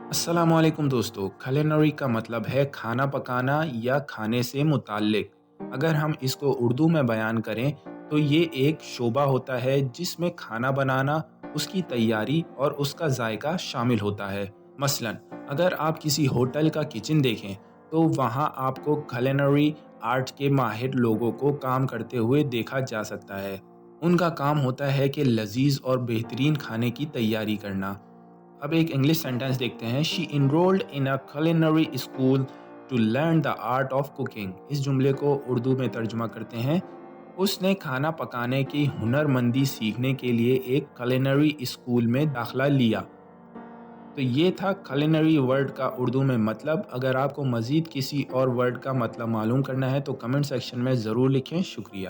السلام علیکم دوستو، کھلینری کا مطلب ہے کھانا پکانا یا کھانے سے متعلق۔ اگر ہم اس کو اردو میں بیان کریں تو یہ ایک شعبہ ہوتا ہے جس میں کھانا بنانا، اس کی تیاری اور اس کا ذائقہ شامل ہوتا ہے۔ مثلا اگر آپ کسی ہوٹل کا کچن دیکھیں تو وہاں آپ کو کھلینری آرٹ کے ماہر لوگوں کو کام کرتے ہوئے دیکھا جا سکتا ہے۔ ان کا کام ہوتا ہے کہ لذیذ اور بہترین کھانے کی تیاری کرنا۔ اب ایک انگلش سینٹنس دیکھتے ہیں۔ She enrolled in a culinary school to learn the art of cooking۔ اس جملے کو اردو میں ترجمہ کرتے ہیں، اس نے کھانا پکانے کی ہنر مندی سیکھنے کے لیے ایک culinary اسکول میں داخلہ لیا۔ تو یہ تھا culinary ورڈ کا اردو میں مطلب۔ اگر آپ کو مزید کسی اور ورڈ کا مطلب معلوم کرنا ہے تو کمنٹ سیکشن میں ضرور لکھیں۔ شکریہ۔